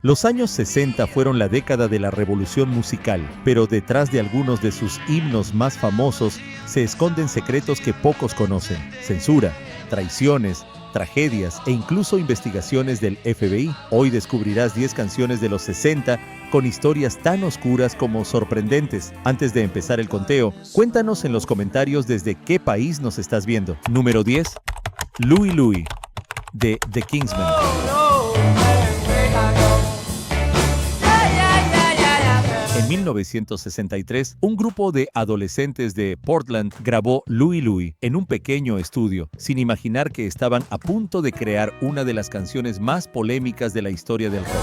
Los años 60 fueron la década de la revolución musical, pero detrás de algunos de sus himnos más famosos se esconden secretos que pocos conocen: censura, traiciones, tragedias e incluso investigaciones del FBI. Hoy descubrirás 10 canciones de los 60 con historias tan oscuras como sorprendentes. Antes de empezar el conteo, cuéntanos en los comentarios desde qué país nos estás viendo. Número 10. Louie Louie, de The Kingsmen. En 1963, un grupo de adolescentes de Portland grabó Louie Louie en un pequeño estudio, sin imaginar que estaban a punto de crear una de las canciones más polémicas de la historia del rock.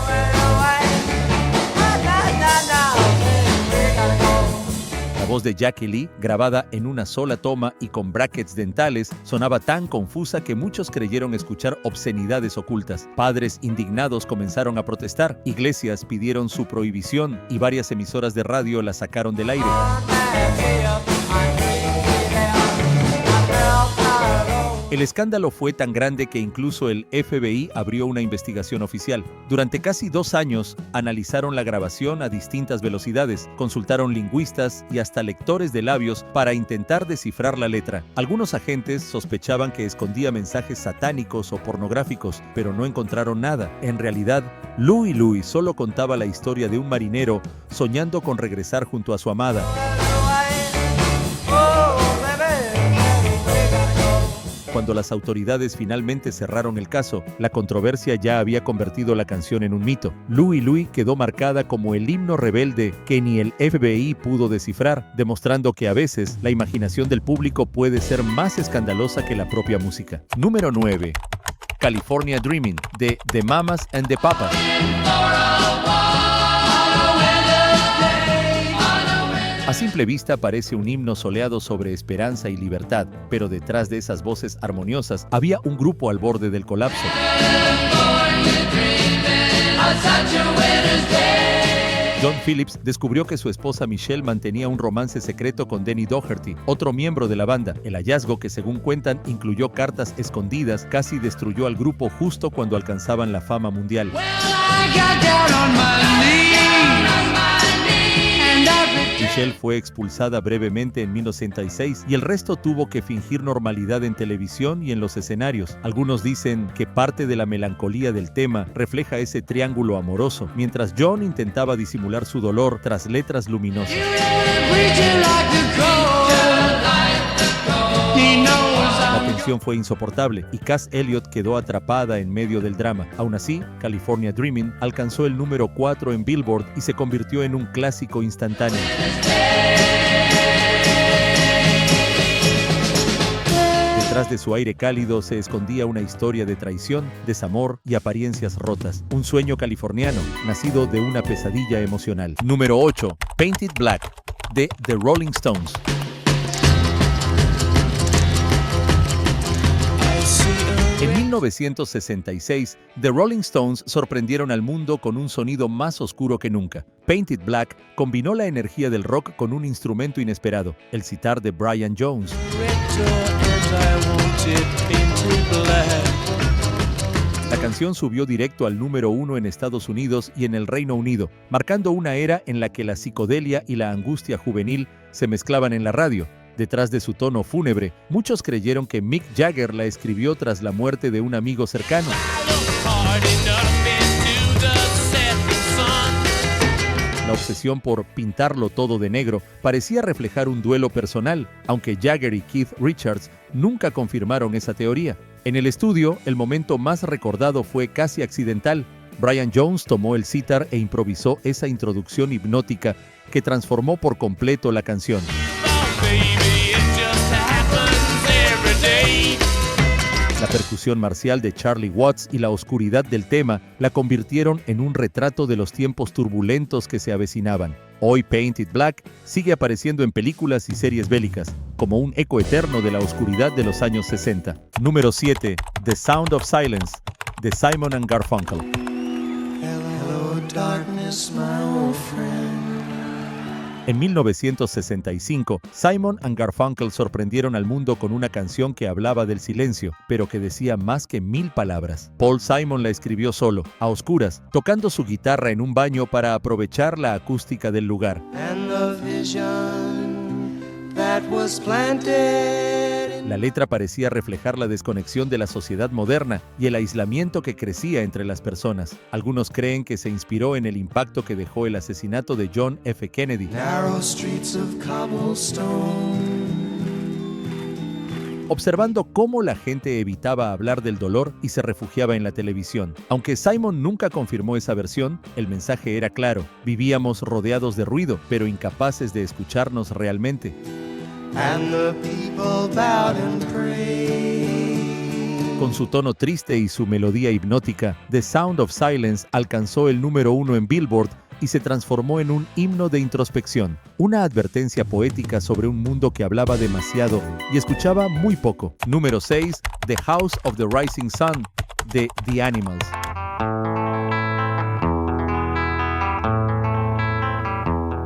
La voz de Jackie Lee, grabada en una sola toma y con brackets dentales, sonaba tan confusa que muchos creyeron escuchar obscenidades ocultas. Padres indignados comenzaron a protestar, iglesias pidieron su prohibición y varias emisoras de radio la sacaron del aire. El escándalo fue tan grande que incluso el FBI abrió una investigación oficial. Durante casi 2 años, analizaron la grabación a distintas velocidades, consultaron lingüistas y hasta lectores de labios para intentar descifrar la letra. Algunos agentes sospechaban que escondía mensajes satánicos o pornográficos, pero no encontraron nada. En realidad, Louie Louie solo contaba la historia de un marinero soñando con regresar junto a su amada. Cuando las autoridades finalmente cerraron el caso, la controversia ya había convertido la canción en un mito. Louie Louie quedó marcada como el himno rebelde que ni el FBI pudo descifrar, demostrando que a veces la imaginación del público puede ser más escandalosa que la propia música. Número 9. California Dreaming, de The Mamas and the Papas. A simple vista parece un himno soleado sobre esperanza y libertad, pero detrás de esas voces armoniosas había un grupo al borde del colapso. John Phillips descubrió que su esposa Michelle mantenía un romance secreto con Denny Doherty, otro miembro de la banda. El hallazgo, que según cuentan incluyó cartas escondidas, casi destruyó al grupo justo cuando alcanzaban la fama mundial. Michelle fue expulsada brevemente en 1986 y el resto tuvo que fingir normalidad en televisión y en los escenarios. Algunos dicen que parte de la melancolía del tema refleja ese triángulo amoroso, mientras John intentaba disimular su dolor tras letras luminosas. La tensión fue insoportable y Cass Elliot quedó atrapada en medio del drama. Aún así, California Dreaming alcanzó el número 4 en Billboard y se convirtió en un clásico instantáneo. Detrás de su aire cálido se escondía una historia de traición, desamor y apariencias rotas. Un sueño californiano, nacido de una pesadilla emocional. Número 8. Painted Black, de The Rolling Stones. En 1966, The Rolling Stones sorprendieron al mundo con un sonido más oscuro que nunca. Painted Black combinó la energía del rock con un instrumento inesperado, el sitar de Brian Jones. La canción subió directo al número 1 en Estados Unidos y en el Reino Unido, marcando una era en la que la psicodelia y la angustia juvenil se mezclaban en la radio. Detrás de su tono fúnebre, muchos creyeron que Mick Jagger la escribió tras la muerte de un amigo cercano. La obsesión por pintarlo todo de negro parecía reflejar un duelo personal, aunque Jagger y Keith Richards nunca confirmaron esa teoría. En el estudio, el momento más recordado fue casi accidental. Brian Jones tomó el sitar e improvisó esa introducción hipnótica que transformó por completo la canción. La percusión marcial de Charlie Watts y la oscuridad del tema la convirtieron en un retrato de los tiempos turbulentos que se avecinaban. Hoy Painted Black sigue apareciendo en películas y series bélicas, como un eco eterno de la oscuridad de los años 60. Número 7. The Sound of Silence, de Simon and Garfunkel. Hello, darkness, my old friend. En 1965, Simon & Garfunkel sorprendieron al mundo con una canción que hablaba del silencio, pero que decía más que 1000 palabras. Paul Simon la escribió solo, a oscuras, tocando su guitarra en un baño para aprovechar la acústica del lugar. La letra parecía reflejar la desconexión de la sociedad moderna y el aislamiento que crecía entre las personas. Algunos creen que se inspiró en el impacto que dejó el asesinato de John F. Kennedy. Observando cómo la gente evitaba hablar del dolor y se refugiaba en la televisión. Aunque Simon nunca confirmó esa versión, el mensaje era claro. Vivíamos rodeados de ruido, pero incapaces de escucharnos realmente. Con su tono triste y su melodía hipnótica, The Sound of Silence alcanzó el número 1 en Billboard y se transformó en un himno de introspección, una advertencia poética sobre un mundo que hablaba demasiado y escuchaba muy poco. Número 6, The House of the Rising Sun, de The Animals.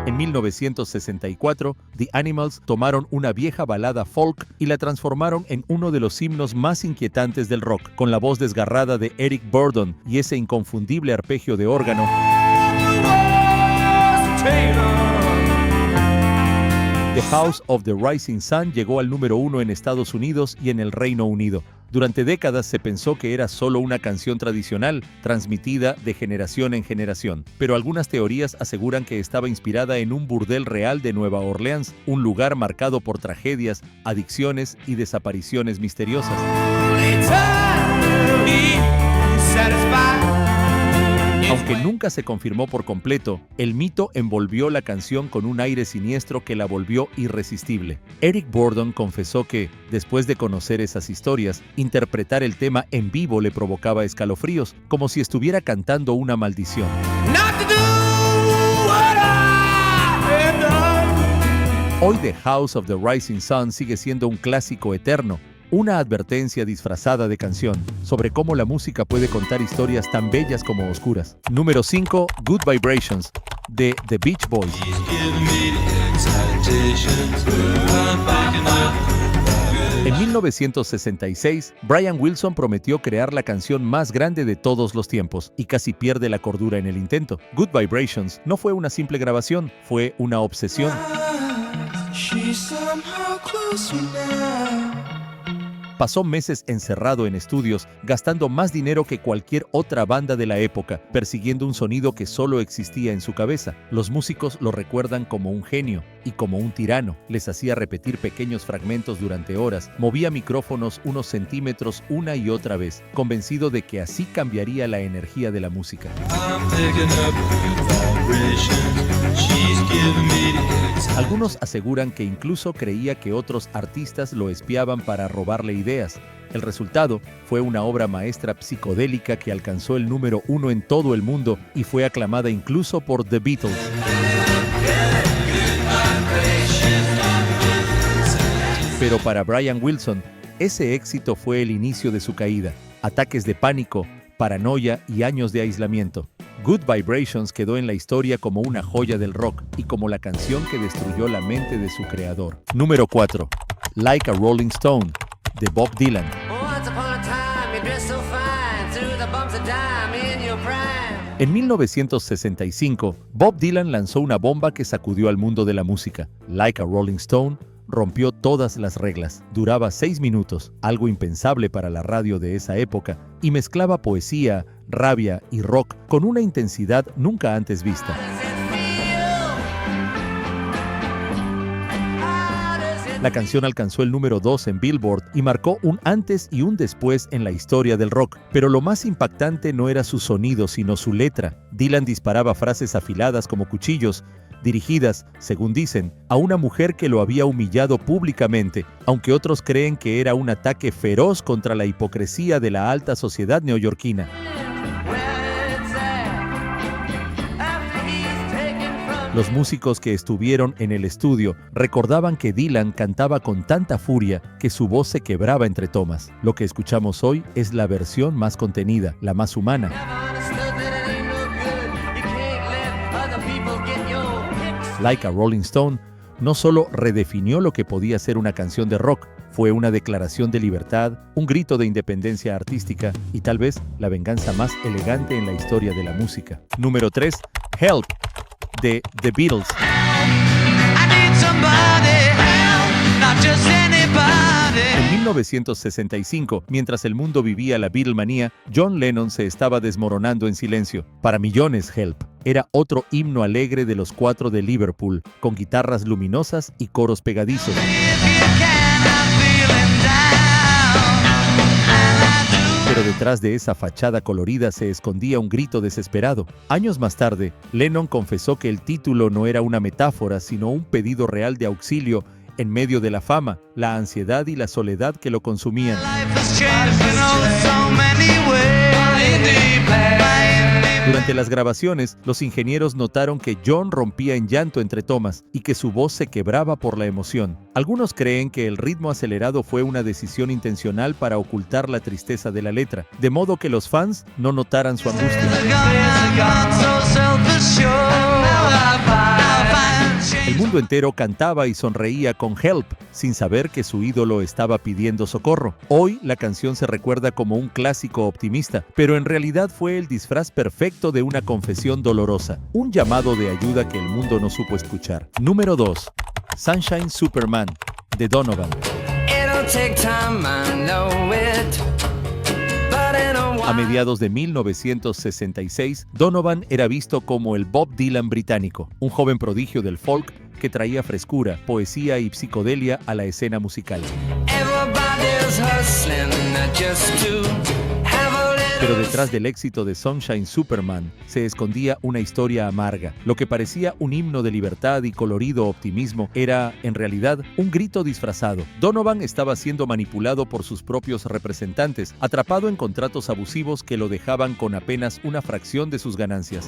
En 1964, The Animals tomaron una vieja balada folk y la transformaron en uno de los himnos más inquietantes del rock, con la voz desgarrada de Eric Burdon y ese inconfundible arpegio de órgano. The House of the Rising Sun llegó al número 1 en Estados Unidos y en el Reino Unido. Durante décadas se pensó que era solo una canción tradicional, transmitida de generación en generación, pero algunas teorías aseguran que estaba inspirada en un burdel real de Nueva Orleans, un lugar marcado por tragedias, adicciones y desapariciones misteriosas. Aunque nunca se confirmó por completo, el mito envolvió la canción con un aire siniestro que la volvió irresistible. Eric Burdon confesó que, después de conocer esas historias, interpretar el tema en vivo le provocaba escalofríos, como si estuviera cantando una maldición. Hoy The House of the Rising Sun sigue siendo un clásico eterno, una advertencia disfrazada de canción sobre cómo la música puede contar historias tan bellas como oscuras. Número 5, Good Vibrations, de The Beach Boys. En 1966, Brian Wilson prometió crear la canción más grande de todos los tiempos y casi pierde la cordura en el intento. Good Vibrations no fue una simple grabación, fue una obsesión. Pasó meses encerrado en estudios, gastando más dinero que cualquier otra banda de la época, persiguiendo un sonido que solo existía en su cabeza. Los músicos lo recuerdan como un genio y como un tirano. Les hacía repetir pequeños fragmentos durante horas, movía micrófonos unos centímetros una y otra vez, convencido de que así cambiaría la energía de la música. Algunos aseguran que incluso creía que otros artistas lo espiaban para robarle ideas. El resultado fue una obra maestra psicodélica que alcanzó el número 1 en todo el mundo y fue aclamada incluso por The Beatles. Pero para Brian Wilson, ese éxito fue el inicio de su caída. Ataques de pánico, paranoia y años de aislamiento. Good Vibrations quedó en la historia como una joya del rock y como la canción que destruyó la mente de su creador. Número 4. Like a Rolling Stone, de Bob Dylan. En 1965, Bob Dylan lanzó una bomba que sacudió al mundo de la música. Like a Rolling Stone rompió todas las reglas. Duraba 6 minutos, algo impensable para la radio de esa época, y mezclaba poesía, rabia y rock con una intensidad nunca antes vista. La canción alcanzó el número 2 en Billboard y marcó un antes y un después en la historia del rock. Pero lo más impactante no era su sonido, sino su letra. Dylan disparaba frases afiladas como cuchillos, dirigidas, según dicen, a una mujer que lo había humillado públicamente, aunque otros creen que era un ataque feroz contra la hipocresía de la alta sociedad neoyorquina. Los músicos que estuvieron en el estudio recordaban que Dylan cantaba con tanta furia que su voz se quebraba entre tomas. Lo que escuchamos hoy es la versión más contenida, la más humana. Like a Rolling Stone no solo redefinió lo que podía ser una canción de rock, fue una declaración de libertad, un grito de independencia artística y tal vez la venganza más elegante en la historia de la música. Número 3. Help, de The Beatles. En 1965, mientras el mundo vivía la Beatlemanía, John Lennon se estaba desmoronando en silencio. Para millones, Help era otro himno alegre de los Cuatro de Liverpool, con guitarras luminosas y coros pegadizos. Pero detrás de esa fachada colorida se escondía un grito desesperado. Años más tarde, Lennon confesó que el título no era una metáfora, sino un pedido real de auxilio en medio de la fama, la ansiedad y la soledad que lo consumían. Durante las grabaciones, los ingenieros notaron que John rompía en llanto entre tomas y que su voz se quebraba por la emoción. Algunos creen que el ritmo acelerado fue una decisión intencional para ocultar la tristeza de la letra, de modo que los fans no notaran su angustia. El mundo entero cantaba y sonreía con Help, sin saber que su ídolo estaba pidiendo socorro. Hoy la canción se recuerda como un clásico optimista, pero en realidad fue el disfraz perfecto de una confesión dolorosa, un llamado de ayuda que el mundo no supo escuchar. Número 2. Sunshine Superman, de Donovan. A mediados de 1966, Donovan era visto como el Bob Dylan británico, un joven prodigio del folk que traía frescura, poesía y psicodelia a la escena musical. Pero detrás del éxito de Sunshine Superman se escondía una historia amarga. Lo que parecía un himno de libertad y colorido optimismo era, en realidad, un grito disfrazado. Donovan estaba siendo manipulado por sus propios representantes, atrapado en contratos abusivos que lo dejaban con apenas una fracción de sus ganancias.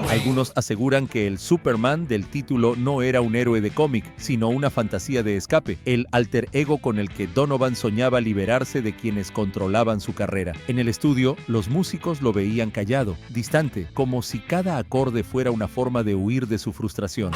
Algunos aseguran que el Superman del título no era un héroe de cómic, sino una fantasía de escape, el alter ego con el que Donovan soñaba liberarse de quienes controlaban su carrera. En el estudio, los músicos lo veían callado, distante, como si cada acorde fuera una forma de huir de su frustración.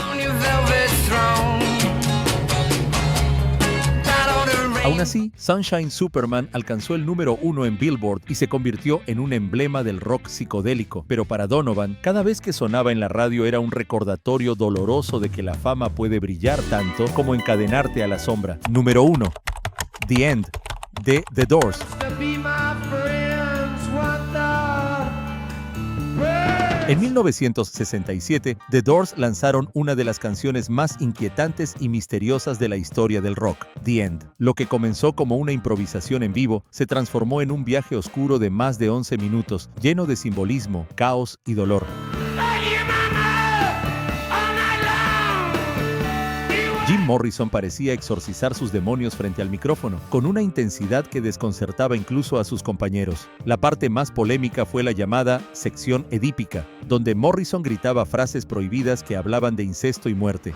Aún así, Sunshine Superman alcanzó el número 1 en Billboard y se convirtió en un emblema del rock psicodélico. Pero para Donovan, cada vez que sonaba en la radio era un recordatorio doloroso de que la fama puede brillar tanto como encadenarte a la sombra. Número 1. The End, de The Doors. En 1967, The Doors lanzaron una de las canciones más inquietantes y misteriosas de la historia del rock, The End. Lo que comenzó como una improvisación en vivo se transformó en un viaje oscuro de más de 11 minutos, lleno de simbolismo, caos y dolor. Jim Morrison parecía exorcizar sus demonios frente al micrófono, con una intensidad que desconcertaba incluso a sus compañeros. La parte más polémica fue la llamada sección edípica, donde Morrison gritaba frases prohibidas que hablaban de incesto y muerte.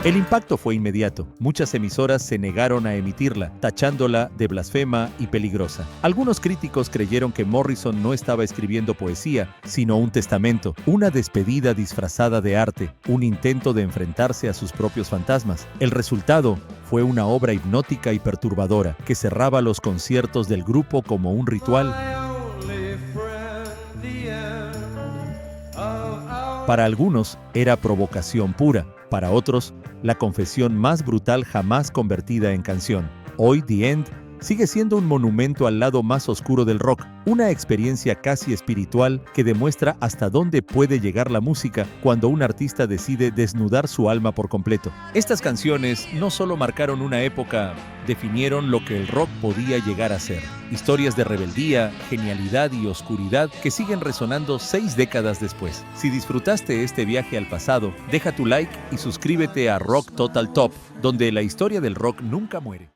El impacto fue inmediato. Muchas emisoras se negaron a emitirla, tachándola de blasfema y peligrosa. Algunos críticos creyeron que Morrison no estaba escribiendo poesía, sino un testamento, una despedida disfrazada de arte, un intento de enfrentarse a sus propios fantasmas. El resultado fue una obra hipnótica y perturbadora que cerraba los conciertos del grupo como un ritual. Para algunos era provocación pura, para otros la confesión más brutal jamás convertida en canción. Hoy The End sigue siendo un monumento al lado más oscuro del rock, una experiencia casi espiritual que demuestra hasta dónde puede llegar la música cuando un artista decide desnudar su alma por completo. Estas canciones no solo marcaron una época, definieron lo que el rock podía llegar a ser. Historias de rebeldía, genialidad y oscuridad que siguen resonando 6 décadas después. Si disfrutaste este viaje al pasado, deja tu like y suscríbete a Rock Total Top, donde la historia del rock nunca muere.